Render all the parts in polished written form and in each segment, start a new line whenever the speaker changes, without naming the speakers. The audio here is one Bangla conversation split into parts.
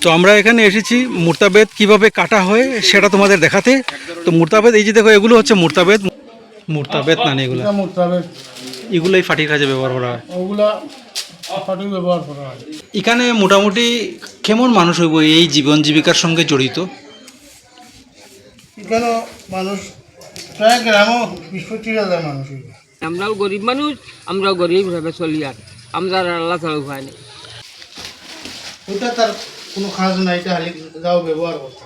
তো আমরা এখানে এসেছি মুর্তাবেদ কিভাবে কাটা হয় সেটা তোমাদের দেখাতে। তো মুর্তাবেদ এই যে দেখো, এগুলো হচ্ছে মুর্তাবেদ। মুর্তাবেদ না এগুলো, এগুলোই ফাটির কাজে ব্যবহার করা হয়।
ওগুলা ফাটি ব্যবহার করা হয়।
এখানে মোটামুটি কেমন মানুষ হইব এই জীবন জীবিকার সঙ্গে জড়িত?
এখানে মানুষ প্রায় গ্রামও ২০-২৫,০০০ মানুষ হইবে।
আমরাও গরিব মানুষ, আমরাও গরিব ভাবে চলি, আর আমরা আর আল্লাহ ছাড়া উপায় নেই।
ওইটা তার কোনো কাজ নাই, এটা খালি যাও ব্যবহার করতে।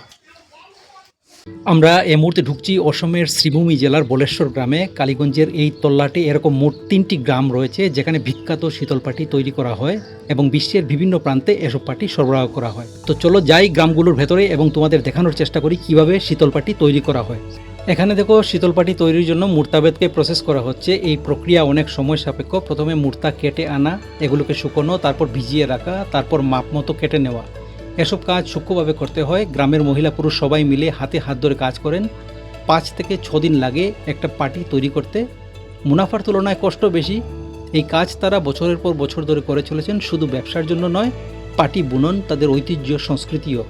আমরা এই মুহূর্তে ঢুকছি অসমের শ্রীভূমি জেলার বলেশ্বর গ্রামে। কালীগঞ্জের এই তল্লাটে এরকম মোট ৩টি গ্রাম রয়েছে যেখানে বিখ্যাত শীতল পাটি তৈরি করা হয় এবং বিশ্বের বিভিন্ন প্রান্তে এসব পাটি সরবরাহ করা হয়। তো চলো যাই গ্রামগুলোর ভেতরে এবং তোমাদের দেখানোর চেষ্টা করি কিভাবে শীতল পাটি তৈরি করা হয়। এখানে দেখো, শীতল পাটি তৈরির জন্য মুর্তাবেদকে প্রসেস করা হচ্ছে। এই প্রক্রিয়া অনেক সময় সাপেক্ষ। প্রথমে মুর্তা কেটে আনা, এগুলোকে শুকনো, তারপর ভিজিয়ে রাখা, তারপর মাপ মতো কেটে নেওয়া। এসব কাজ সূক্ষ্মভাবে করতে হয়। গ্রামের মহিলা পুরুষ সবাই মিলে হাতে হাত ধরে কাজ করেন। ৫ থেকে ৬ দিন লাগে একটা পাটি তৈরি করতে। মুনাফার তুলনায় কষ্ট বেশি। এই কাজ তারা বছরের পর বছর ধরে করে চলেছেন। শুধু ব্যবসার জন্য নয়, পাটি বুনন তাদের ঐতিহ্য, সংস্কৃতিও।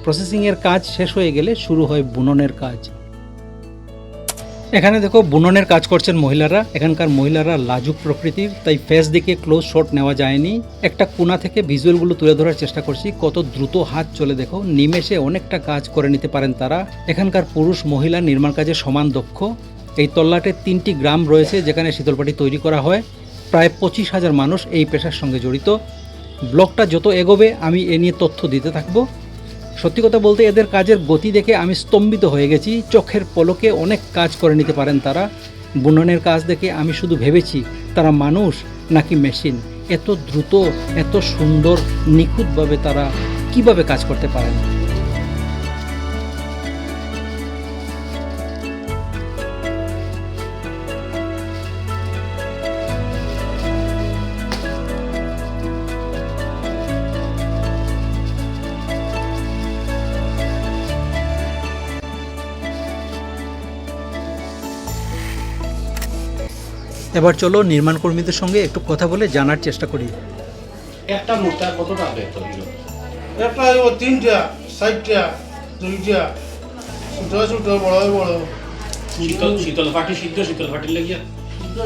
প্রসেসিংয়ের কাজ শেষ হয়ে গেলে শুরু হয় বুননের কাজ। এখানে দেখো, বুননের কাজ করছেন মহিলারা। এখানকার মহিলারা লাজুক প্রকৃতির, তাই ফেস দিকে ক্লোজ শট নেওয়া যায়নি। একটা কোণা থেকে ভিজুয়ালগুলো তুলে ধরার চেষ্টা করছি। কত দ্রুত হাত চলে দেখো, নিমেষে অনেকটা কাজ করে নিতে পারেন তারা। এখানকার পুরুষ মহিলা নির্মাণ কাজে সমান দক্ষ। এই তল্লাটে 3টি গ্রাম রয়েছে যেখানে শীতলপাটি তৈরি করা হয়। প্রায় 25,000 মানুষ এই পেশার সঙ্গে জড়িত। ব্লগটা যত এগোবে আমি এ নিয়ে তথ্য দিতে থাকবো। সত্যি কথা বলতে এদের কাজের গতি দেখে আমি স্তম্ভিত হয়ে গেছি। চোখের পলকে অনেক কাজ করে নিতে পারেন তারা। বুননের কাজ দেখে আমি শুধু ভেবেছি তারা মানুষ নাকি মেশিন। এত দ্রুত, এত সুন্দর, নিখুঁতভাবে তারা কিভাবে কাজ করতে পারেন। এবার চলো নির্মাণ কর্মীদের সঙ্গে একটু কথা বলে জানার চেষ্টা করি।
একটা মোটা কতটা বেত হইল?
একটা হইব 3টা, 4টা, 2টা, ছোট ছোট, বড় বড়।
শীতল ফাটি সিদ্ধ শীতল ফাটির লাগিয়া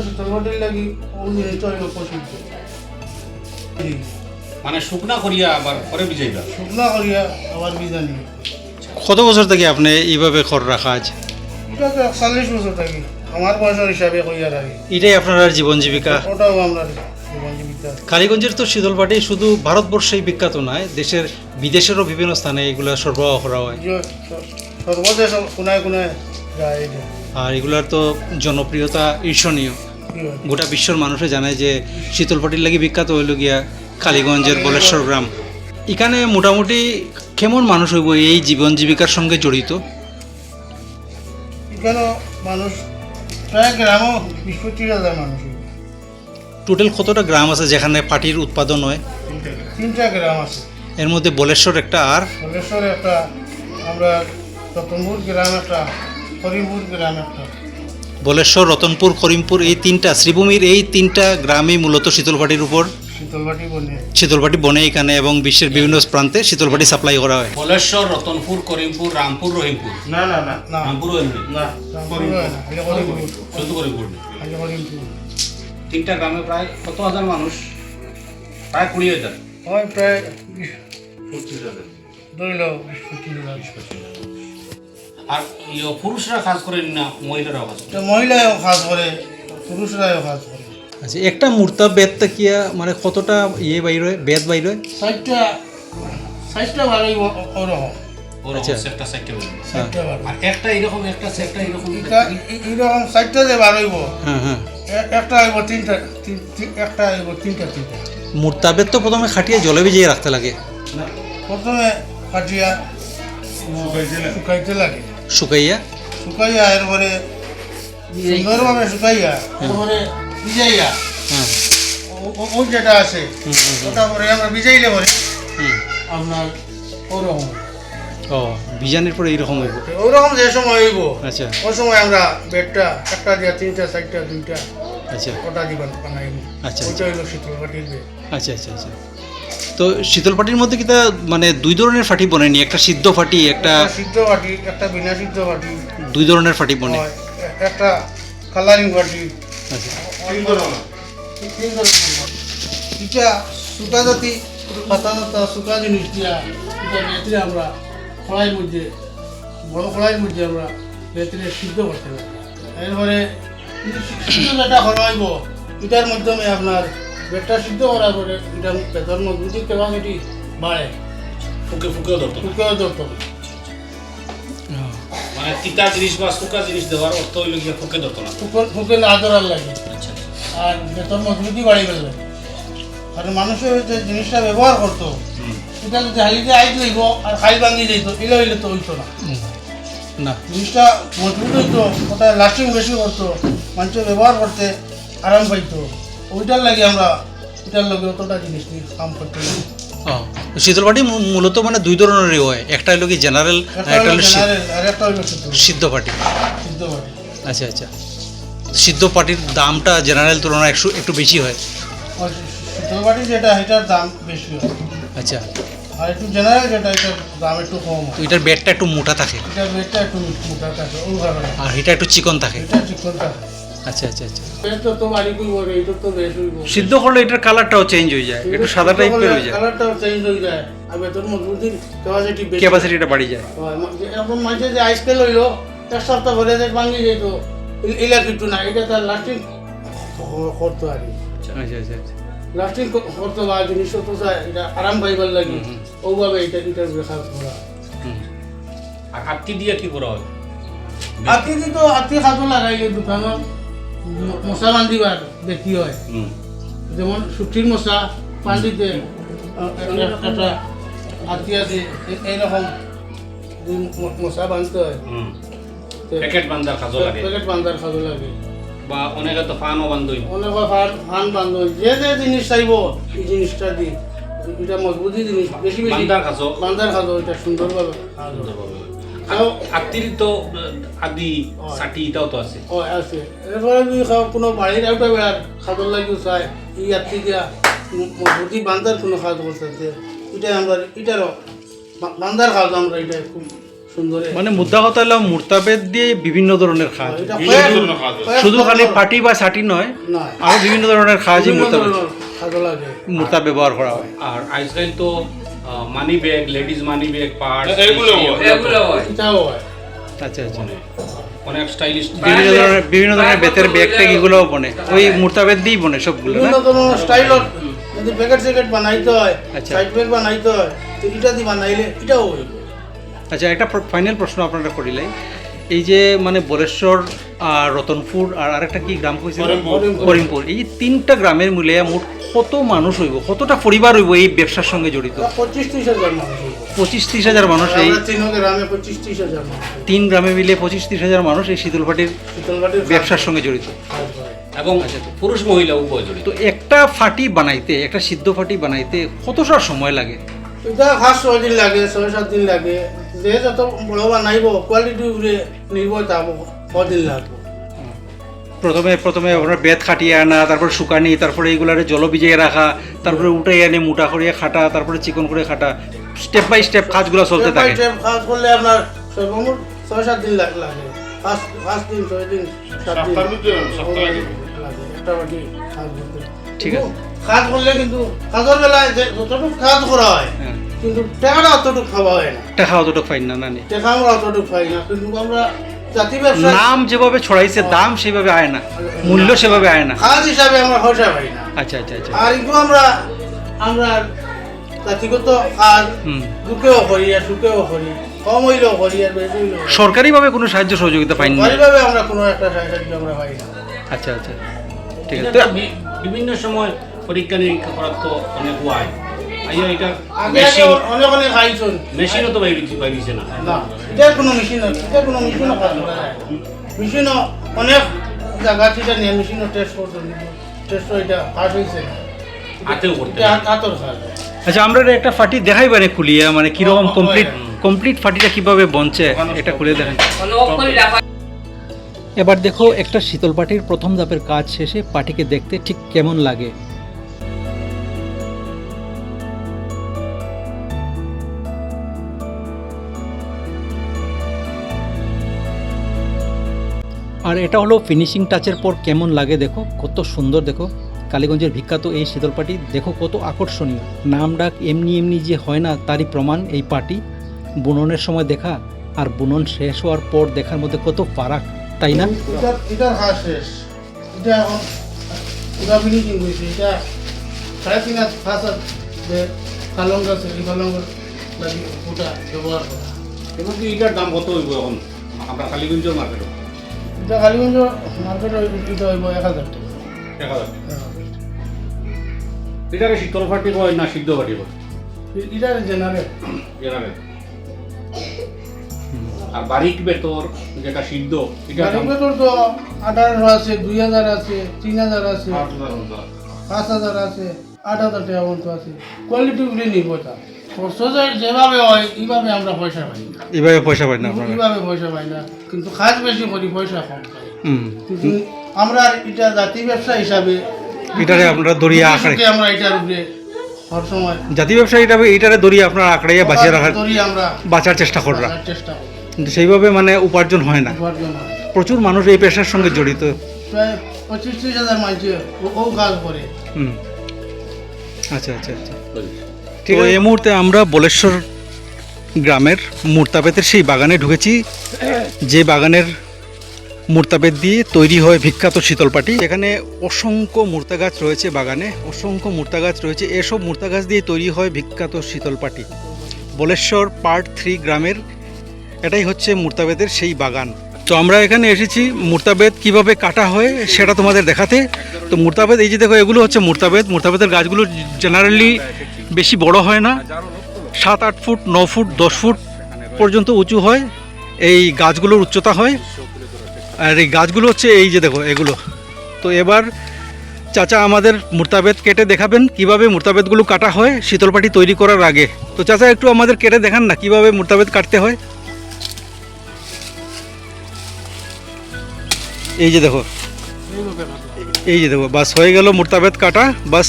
শীতলপাটির লাগি ওই জিনিসটা হইব প্রসিদ্ধ।
মানে শুকনা করিয়া আবার পরে ভিজাইবা?
শুকনা করিয়া আবার বিজানি।
কত বছর থেকে আপনি এইভাবে খর রাখা আজ?
এটা তো 41 বছর থাকি আমার বয়সের হিসাবে কইয়া রাখি।
এটাই আপনার জীবন জীবিকা?
ওটাও আমরা জীবন জীবিকা।
কালীগঞ্জের তো শীতলপাটি শুধু ভারতবর্ষেই বিখ্যাত নয়, দেশের বিদেশেরও বিভিন্ন স্থানে এগুলো সরবরাহ করা হয়।
সর্বদেশ কোনায় কোনায় যায় এটা।
আর এগুলার তো জনপ্রিয়তা ঈর্ষণীয়। গোটা বিশ্বর মানুষে জানে যে শীতলপাটির লাগি বিখ্যাত হইল গিয়া কালীগঞ্জের বলেশ্বর গ্রাম। এখানে মোটামুটি কেমন মানুষ হইব এই জীবন জীবিকার সঙ্গে জড়িত?
এখানে মানুষ প্রায় গ্রামও ২০-২৫,০০০ মানুষ হইবে।
টোটাল কতটা গ্রাম আছে যেখানে পাটির উৎপাদন হয়?
3টা গ্রাম আছে।
এর মধ্যে বলেশ্বর একটা, আর
বলেশ্বরে একটা, আমরা রতনপুর গ্রাম একটা, করিমপুর গ্রাম একটা।
বলেশ্বর, রতনপুর, করিমপুর, এই 3টা শ্রীভূমির এই 3টা গ্রামই মূলত শীতলপাটির উপর
শীতলপাটি বনে।
শীতলপাটি বনে এখানে, এবং বিশ্বের বিভিন্ন প্রান্তে শীতলপাটি সাপ্লাই করা হয়।
বলেশ্বর, রতনপুর, করিমপুর, রামপুর, রহিমপুর।
না না না না,
রামপুর হইল
না করিমপুর না, এটা করিমপুর।
শুধু করিমপুর না।
এটা করিমপুর।
3টা গ্রামে প্রায় কত হাজার মানুষ? প্রায় 20,000।
হয় প্রায়
25,000।
ধরিল ২০-২৫,০০০।
আর পুরুষরা কাজ করেন না, মহিলারাও কাজ করে?
মহিলাও কাজ করে, পুরুষরাও কাজ করে।
আচ্ছা, একটা মূর্তা বেদটা কিয়া মানে কতটা ইয়ে বাইর হয়, বেদ বাইর হয়?
4টা ভালোই ওরকম।
আচ্ছা, একটা সাইডটা বলি। আর একটা এরকম, একটা সেটটা এরকম।
এইরকম 4টা যে বাড়াইব,
হ্যাঁ হ্যাঁ।
একটা হইব 3টা, একটা হইব 3টা।
মূর্তা বেদ তো প্রথমে খাটিয়ে জলে ভিজিয়ে রাখতে লাগে।
প্রথমে কাটিয়া শুকাইতে লাগে।
শুকাইয়া
এরপরে সুন্দরভাবে শুকাইয়া এরপরে ভিজাইয়া,
হ্যাঁ।
ওই যেটা আছে ওটা পরে আমরা ভিজাইলে পরে
হুম।
আপনার ওরকম
ও, বিজানির পরে এইরকম হইব।
ওরকম যে সময় হইব,
আচ্ছা
ওই সময় আমরা বেডটা একটা দিয়া 3টা, 4টা, 2টা,
আচ্ছা
ওটা দিবেন বানাইব।
আচ্ছা
ওইটা হইল শীতলপাটির বেড।
আচ্ছা আচ্ছা আচ্ছা। তো শীতল পাটির মধ্যে কি তা মানে দুই ধরনের ফাটি বনেনি, একটা সিদ্ধ ফাটি একটা
সিদ্ধ বাটি, একটা বিনা সিদ্ধ বাটি,
দুই ধরনের ফাটি বনে?
হয়, একটা কালারিং বাটি।
আচ্ছা
এটা শুকা জাতি পাতা জাতা শুকা জিনিস দিয়া এটা বেতরে আমরা কড়াইয়ের মধ্যে, বড় কড়াইয়ের মধ্যে আমরা বেতরে সিদ্ধ করতে হবে। এরপরে সিদ্ধ যেটা করা হইব এটার মাধ্যমে আপনার বেতটা সিদ্ধ করার পরে এটা বেতর মজবুতি ক্যাপাসিটি বাড়ে,
ফুকেও ধরতো না।
শুকেও ধরতে হবে।
মানে তিতা জিনিস বা শুকা জিনিস দেওয়ার অর্থ হইল গিয়ে ফুকে ধরতো না।
ফুকে না ধরার লাগে
আচ্ছা
আর বেতর মজবুতি বাড়ি ফেলবে। আর মানুষের যে জিনিসটা ব্যবহার করতো এটা যদি হালিতে আইতে হইব আর খাই ভাঙি যাইতো এলে হইলে তো হইতো না।
না
জিনিসটা মজবুত হইতো, ওটা লাস্টিং বেশি করতো, মানুষের ব্যবহার করতে আরাম পাইতো। ওইটার লাগে আমরা এটার লগে অতটা জিনিস নিয়ে কাম করতে পারি।
শীতল পাটি মূলত মানে দুই ধরনেরই হয়, একটা হলো কি জেনারেল,
একটা হলো জেনারেল আর একটা হলো
সিদ্ধ পাটি।
সিদ্ধ বাটি।
আচ্ছা আচ্ছা, সিদ্ধ পাটির দামটা জেনারেল তুলনায় একটু বেশি হয়।
আর সিদ্ধ বাটি যেটা এটার দাম বেশি হয়,
আচ্ছা,
আর একটু জেনারেল যেটা এটার দাম একটু কম
তো
হয়।
এটার বেডটা একটু মোটা থাকে
এটার রেটটা একটু মোটা থাকে, ওই কারণে
আর এটা একটু চিকন থাকে।
এটা চিকন থাকে।
আচ্ছা আচ্ছা আচ্ছা,
এটা তো বাড়ি কইব রে, এটা তো বেশ হইব।
সিদ্ধ করলে এটার কালারটাও চেঞ্জ হয়ে যায়, একটু সাদা টাইপের হয়ে যায়,
কালারটাও চেঞ্জ হয়ে যায় আর বেতন মজবুতির ক্যাপাসিটি বেশি।
ক্যাপাসিটিটা বাড়ি যায়।
হয়, এরকম মানুষের যে আইসকেল হইলো এক সপ্তাহ ভরে যে ভাঙি যেত এলা কিছু না, এটা তার লাস্টিং করতো আর কি।
আচ্ছা আচ্ছা আচ্ছা,
লাস্টিং করতো বা জিনিস তো চাই এটা আরাম পাইবার লাগে, ওভাবে এটার রেখা করা।
আর আত্মি দিয়ে কি করা হয়?
আতি তো আতি খাতো লাগাইলে দোকানত মশা বান্ধিবার দেখি হয়, যেমন সুতির মশা পান্ডিতে একটা আতি আছে এইরকম মশা বাঁধতে হয়,
প্যাকেট বান্ধার কাজও লাগে
প্যাকেট বান্ধার খাতো লাগে,
বা অনেকে তো ফানও বান্ধই।
অনেক ফান বান্ধব যে যে জিনিস চাইব এই জিনিসটা দি, এটা মজবুতি জিনিস বেশি বেশি
বান্ধার কাজও
বান্ধার খাতো এটা সুন্দরভাবে
আত্মির তো আদি সাটি এটাও তো আছে।
ও আছে। এরপরে যদি কোনো বাড়ির একটা বেড়ার খাদর লাগিও চাই এই আত্মি দিয়া মজবুতি বান্ধার কোনো খাদ করতে এটা আমরা এটারও বান্ধার খাদ আমরা এটা খুব সুন্দর।
মানে মুদ্রা কথা হলো মুর্তাবেদ দিয়ে বিভিন্ন ধরনের খাজ,
এটা
শুধু খালি পাটি বা সাটি নয়,
না
আরো বিভিন্ন ধরনের খাজই মুর্তাবেদ
খাদর লাগে,
মুর্তা ব্যবহার করা হয়।
আর আজকাল তো money bag, ladies money bag, purse
এগুলো হয়।
এটাও হয়।
আচ্ছা আচ্ছা,
অনেক স্টাইলিশ
বিভিন্ন ধরনের বেতের ব্যাগ ট্যাগ এগুলোও বনে, ওই মুর্তাবেদ দিয়েই বনে সবগুলো না?
বিভিন্ন ধরনের স্টাইলত যদি প্যাকেট স্যাকেট বানাইতে হয়,
আচ্ছা।
সাইড ব্যাগ বানাইতে হয়, তো এটা দিয়ে বানাইলে এটাও হইব।
আচ্ছা, একটা ফাইনাল প্রশ্ন আপনারা করিলাই, এই যে মানে বলেশ্বর আর রতনপুর আর আরেকটা কি গ্রাম কইছিল করিমপুর, এই তিনটা গ্রামের মিলে মোট কত মানুষ হইব, কতটা পরিবার হইব এই ব্যবসার সঙ্গে জড়িত?
25-30 হাজার মানুষ হইব।
25-30 হাজার মানুষ, এই
আমরা তিন গ্রামে 25-30 হাজার মানুষ হইব।
তিন গ্রামে মিলে 25-30 হাজার মানুষ এই শীতল পাটির
শীতলবাটির
ব্যবসার সঙ্গে জড়িত।
এবং পুরুষ মহিলা উভয় জড়িত।
তো একটা ফাটি বানাইতে, একটা সিদ্ধ ফাটি বানাইতে কতটা সময় লাগে?
এটা খাস 6 দিন লাগে, 6-7 দিন লাগে, যে যত বড় বানাইব কোয়ালিটি উপরে নির্ভর থাকবো কদিন লাগবে।
প্রথমে আপনার বেত খাটিয়ে আনা, তারপরে শুকানি, তারপরে এইগুলারে জল ভিজিয়ে রাখা, তারপরে উঠে এনে মোটা করিয়ে খাটা, তারপরে চিকন করে খাটা, স্টেপ বাই স্টেপ কাজগুলো চলতে
Step by
থাকে।
step কাজ করলে আপনার সর্বমোট 6-7 দিন লাগে, 5 দিন 6 দিন 7 দিন লাগে একটা বাটি কাজ করতে।
ঠিক আছে।
কাজ করলে কিন্তু কাজের বেলায় যে যতটুকু কাজ করা হয়
হ্যাঁ,
কিন্তু টাকাটা অতটুকু খাওয়া হয় না,
টাকা অতটুকু ফাইন না নানি,
টাকা আমরা অতটুকু পাই না, কিন্তু আমরা জাতি ব্যবসা
নাম যেভাবে ছড়াইছে দাম সেভাবে আয় না, মূল্য সেভাবে আয় না।
কাজ হিসাবে আমরা পয়সা পাই না।
আচ্ছা আচ্ছা আচ্ছা,
আর কিন্তু আমরা জাতিগত কাজ
হুম।
দুঃখেও করি আর সুখেও করি, কম হইলেও করি আর বেশি হইলেও করি।
সরকারিভাবে কোনো সাহায্য সহযোগিতা পাইনি?
সরকারিভাবে আমরা কোনো একটা সাহায্য আমরা পাই না।
আচ্ছা আচ্ছা, ঠিক
এটা
আছে।
তো বিভিন্ন সময় পরীক্ষা নিরীক্ষা করার তো অনেক হয়। আইয়া এটা
আগে অনেক খাইছেন
মেশিনও তো বাইরেছে না।
না, এটা কোনো মেশিনও কাজ করা যায় না। মেশিনও অনেক জায়গা থেকে নিয়ে মেশিনও টেস্ট করছেন, টেস্ট এটা পাস হয়েছে না,
হাতেও করতে
এটা
হয়।
হাতর কাজ।
আচ্ছা, আমরা একটা ফাটি দেখাই পারে খুলিয়া, মানে কিরকম কমপ্লিট ফাটিটা কিভাবে বনছে এটা খুলে দেখেন। এবার দেখো একটা শীতল পাটির প্রথম ধাপের কাজ শেষে পাটিকে দেখতে ঠিক কেমন লাগে। আর এটা হলো ফিনিশিং টাচের পর কেমন লাগে দেখো, কত সুন্দর দেখো। কালীগঞ্জের বিখ্যাত এই শীতলপাটি দেখো কত আকর্ষণীয়, নাম ডাক এমনি এমনি যে হয় না তারই প্রমাণ এই পাটি। বুননের সময় দেখা আর বুনন শেষ হওয়ার পর দেখার মধ্যে কত ফারাক, তাই না?
এটার কাজ শেষ, এটা এখন পুরা ফিনিশিং হয়েছে। এটা 3.5 হাত ফাঁস যে কালঙ্গ আছে, এই কালঙ্গ লাগি ওটা ব্যবহার করা।
এবং কি এটার দাম কত হইব এখন আমরা কালীগঞ্জের মার্কেটে?
এটা কালীগঞ্জ মার্কেটে এটা হইব 1000 টাকা।
1000 এটারে শীতল পাটি কয় না সিদ্ধ পাটি কয়?
এটা জেনারেল।
জেনারেল। আর বারিক বেতর যেটা সিদ্ধ এটা দাম
গাড়ি তো 1800 আছে, 2000 আছে, 3000 আছে, 5000 আছে, 8000 টাকা পর্যন্ত আছে। কোয়ালিটি উপরে নির্ভর করে। খরচ যেভাবে হয় এইভাবে আমরা পয়সা পাই না।
এভাবে পয়সা পাই না আপনারা?
এইভাবে পয়সা পাই না, কিন্তু কাজ বেশি করি পয়সা কম পাই।
হুম।
কিন্তু আমরা এটা জাতি ব্যবসা হিসাবে
এটারে আপনারা দরিয়া আঁকড়ে,
আমরা এটার উপরে সব সময়
জাতি ব্যবসা এইটারে দরিয়া আপনারা আঁকড়াইয়া বাঁচিয়ে রাখার,
ধরি আমরা
বাঁচার চেষ্টা করা,
বাঁচার চেষ্টা করি।
কিন্তু সেইভাবে মানে উপার্জন হয় না।
উপার্জন হয়।
প্রচুর মানুষ এই পেশার সঙ্গে জড়িত।
প্রায় 25-30 হাজার মানুষ ও কাজ করে।
হুম। আচ্ছা আচ্ছা আচ্ছা, ঠিক আছে। এই মুহূর্তে আমরা বলেশ্বর গ্রামের মুর্তাবেতের সেই বাগানে ঢুকেছি, যে বাগানের মুর্তাবেত দিয়ে তৈরি হয় বিখ্যাত শীতলপাটি। এখানে অসংখ্য মুর্তা গাছ রয়েছে, বাগানে অসংখ্য মুর্তা গাছ রয়েছে। এসব মুর্তা গাছ দিয়ে তৈরি হয় বিখ্যাত শীতলপাটি। বলেশ্বর পার্ট 3 গ্রামের এটাই হচ্ছে মুর্তাবেতের সেই বাগান। তো আমরা এখানে এসেছি মুর্তাবেত কিভাবে কাটা হয় সেটা তোমাদের দেখাতে। তো মুর্তাবেত, এই যে দেখো, এগুলো হচ্ছে মুর্তাবেত। মুর্তাবেতের গাছগুলো জেনারেলি বেশি বড় হয় না, 7-8 ফুট, 9 ফুট, 10 ফুট পর্যন্ত উঁচু হয় এই গাছগুলোর উচ্চতা হয়। আর এই গাছগুলো হচ্ছে এই যে দেখো এগুলো। তো এবার চাচা আমাদের মুর্তাবেত কেটে দেখাবেন কিভাবে মুর্তাবেতগুলো কাটা হয় শীতলপাটি তৈরি করার আগে। তো চাচা একটু আমাদের কেটে দেখান না কিভাবে মুর্তাবেত কাটতে হয়। এই যে দেখো, এই যে দেখো, বাস হয়ে গেল মুর্তাবেত কাটা। বাস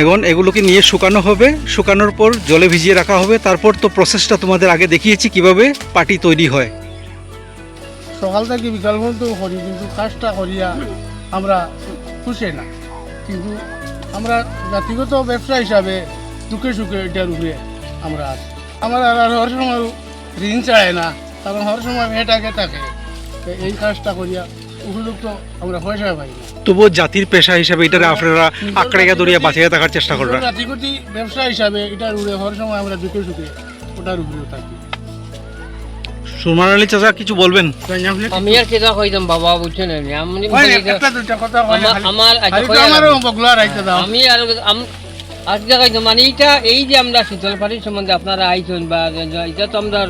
এখন এগুলোকে নিয়ে শুকানো হবে, শুকানোর পর জলে ভিজিয়ে রাখা হবে। তারপর তো প্রসেসটা তোমাদের আগে দেখিয়েছি কিভাবে পাটি তৈরি হয়।
সকাল থেকে বিকাল পর্যন্ত করি, কিন্তু কাজটা করিয়া আমরা খুশি না। কিন্তু আমরা জাতিগত ব্যবসা হিসাবে দুঃখে সুখে এটার উপরে আমরা আছি। আমরা আর হর সময় ঋণ চায় না, কারণ হর সময় মেয়েটাকে থাকে। তো এই কাজটা করিয়া উপযুক্ত আমরা পয়সা পাই না।
তবুও জাতির পেশা হিসাবে এটারে আপনারা আঁকড়াইয়া দরিয়া বাঁচিয়ে থাকার চেষ্টা করবেন।
জাতিগত ব্যবসা হিসাবে এটার উপরে হর সময় আমরা দুঃখে সুখে ওটার উপরে থাকি।
সুরমান আলী চাচা কিছু বলবেন?
আমি আর কেটা কইতাম বাবা, বুঝছেন আমি
একটা দুইটা কথা
আমার আমি আর আজকে কইতাম মানে এই যে আমরা শীতলপাটির সম্বন্ধে আপনারা আইছেন বা এটা তো আমরা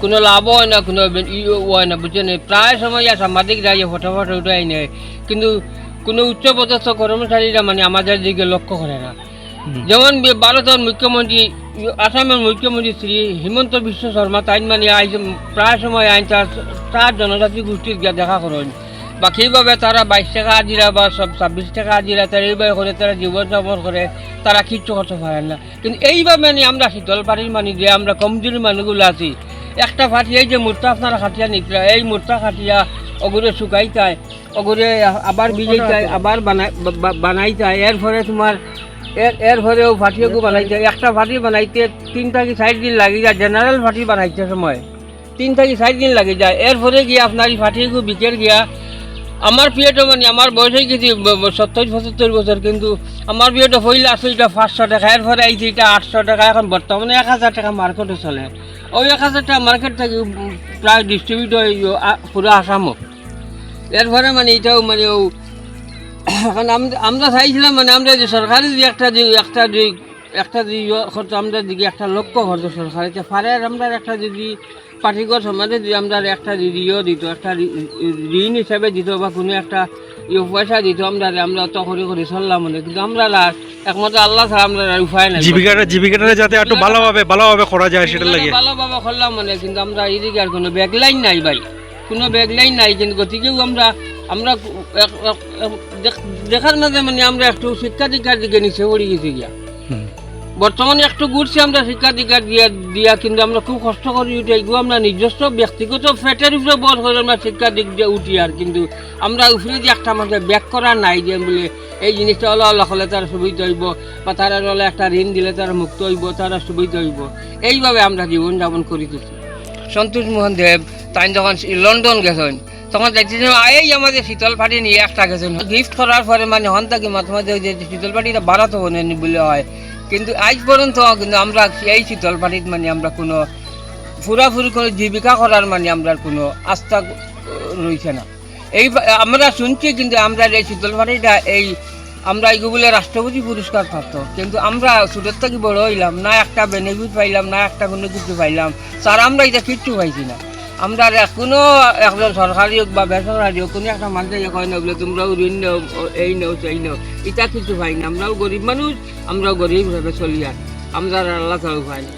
কোনো লাভ হয় না, কোনো হয় না, বুঝছেন। প্রায় সময় সাংবাদিক রায় ফটাফট উঠাই নেয়, কিন্তু কোনো উচ্চপদস্থ কর্মচারীরা মানে আমাদের দিকে লক্ষ্য করে না। যেমন ভারতের মুখ্যমন্ত্রী, আসামের মুখ্যমন্ত্রী শ্রী হিমন্ত বিশ্ব শর্মা, তাই মানে প্রায় সময় আইন তার জনজাতি গোষ্ঠীর দেখা করেন, বা কীভাবে তারা 22 টাকা হাজিরা বা 26 টাকা হাজিরা তারা এইভাবে করে তারা জীবনযাপন করে, তারা কিচ্ছু করতে পারেন না। কিন্তু এইভাবে মানে আমরা শীতলপাটির মানে যে আমরা কমজোরি মানুষগুলো আছি, একটা ফাটি এই যে মুর্তা আপনারা খাটিয়া নিকলা, এই মুর্তা খাটিয়া অগুরে শুকাইতায়, অগুরে আবার ভিজাইতায়, আবার বানাইতায়, এরপরে তোমার এরপরেও ফাটিয়াকে বানাইতে, একটা ফাটি বানাইতে 3 থেকে 4 দিন লাগে যায়। জেনারেল ফাটি বানাইতে সময় 3 থেকে 4 দিন লাগে যায়। এরপরে গিয়ে আপনার এই ফাটিয়াকে বিকের গিয়া আমার পিরিয়ডও মানে আমার বয়স হয়ে গেছি 70-75 বছর, কিন্তু আমার পিরিয়ডও হইলে আসলে এটা 500 টাকা, এরপরে আইছে এটা 800 টাকা, এখন বর্তমানে 1000 টাকা মার্কেটে চলে। ওই 1000 টাকা মার্কেট থেকে প্রায় ডিস্ট্রিবিউট হয় পুরো আসামও। এরপরে মানে এটাও মানে এখন আমরা চাইছিলাম মানে আমরা যে সরকারি যে একটা যে খরচ আমরা দিকে একটা লক্ষ্য করতো সরকারি পারে, আমরা একটা যদি পার্টিগত সমাজে যদি আমরা একটা যদি দিত, একটা ঋণ হিসাবে দিত বা কোনো একটা পয়সা দিত, আমরা অত করে চললাম মানে। কিন্তু আমরা একমাত্র আল্লাহ ছাড়া আমরা উপায় নাই।
জীবিকাটা যাতে একটু ভালোভাবে করা যায় সেটা লাগে
ভালোভাবে করলাম মানে। কিন্তু আমরা এইদিকে আর কোনো ব্যাকলাইন নাই ভাই, কোনো ব্যাকলাইন নাই। কিন্তু গতিকেও আমরা দেখার মাঝে মানে আমরা একটু শিক্ষা দীক্ষার দিকে নিচে পড়ে গেছি গিয়া। বর্তমানে একটু ঘুরছি আমরা শিক্ষা দীক্ষা দিয়া কিন্তু আমরা খুব কষ্ট করি উঠি এগুলো আমরা নিজস্ব ব্যক্তিগত ফ্যাটের উপরে বল করে আমরা শিক্ষা দিক দিয়ে উঠি আর কিন্তু আমরা উপরে যে একটা আমাদের ব্যাক করা নাই যে বলে এই জিনিসটা হলো আল্লাহ হলে তারা সুবিধা হইব বা তারা হলে একটা ঋণ দিলে তারা মুক্ত হইব তারা সুবিধা হইব এইভাবে আমরা জীবনযাপন করিতেছি। সন্তোষ মোহন দেব তাই যখন লন্ডন গেছেন তখন দেখতেছেন এই আমাদের শীতল পাটি নিয়ে একটা গেছেন গিফট করার পরে মানে হন থাকি মাঝে মাঝে যে শীতল পাটিটা বাড়াতে বলেন বলে হয় কিন্তু আজ পর্যন্ত কিন্তু আমরা এই শীতল পাটির মানে আমরা কোনো পুরাপুরি কোনো জীবিকা করার মানে আমরা কোনো আস্থা রয়েছে না। এই আমরা শুনছি কিন্তু আমরা এই শীতল পাটিটা এই আমরা এইগুলো রাষ্ট্রপতি পুরস্কার প্রাপ্ত কিন্তু আমরা ছোটোর থেকে বড় হইলাম না একটা বেনিফিট পাইলাম না একটা কোনো কিছু পাইলাম স্যার আমরা এটা কিচ্ছু পাইছি না। আমরা কোনো একজন সরকারি হোক বা বেসরকারি হোক কোনো একটা মানুষ হয় না বলে তোমরাও ঋণ নেও এই নেও সেই নেও এটা কিছু পাই না। আমরাও গরিব মানুষ আমরাও গরিবভাবে চলি আর আমরা আল্লাহ তাও পাই না।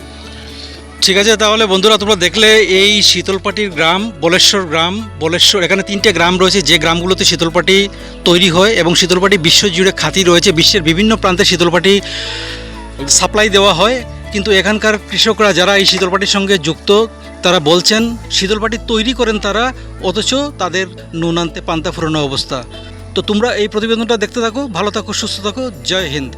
ঠিক আছে, তাহলে বন্ধুরা তোমরা দেখলে এই শীতলপাটির গ্রাম বলেশ্বর এখানে 3টে গ্রাম রয়েছে যে গ্রামগুলোতে শীতলপাটি তৈরি হয় এবং শীতলপাটি বিশ্বজুড়ে খ্যাতি রয়েছে, বিশ্বের বিভিন্ন প্রান্তে শীতলপাটি সাপ্লাই দেওয়া হয়। কিন্তু এখানকার কৃষকরা যারা এই শীতলপাটির সঙ্গে যুক্ত তারা বলছেন শীতলপাটি তৈরি করেন তারা, অথচ তাদের নুন আনতে পান্তা ফুরানো অবস্থা। তো তোমরা এই প্রতিবেদনটা দেখতে থাকো, ভালো থাকো, সুস্থ থাকো, জয় হিন্দ।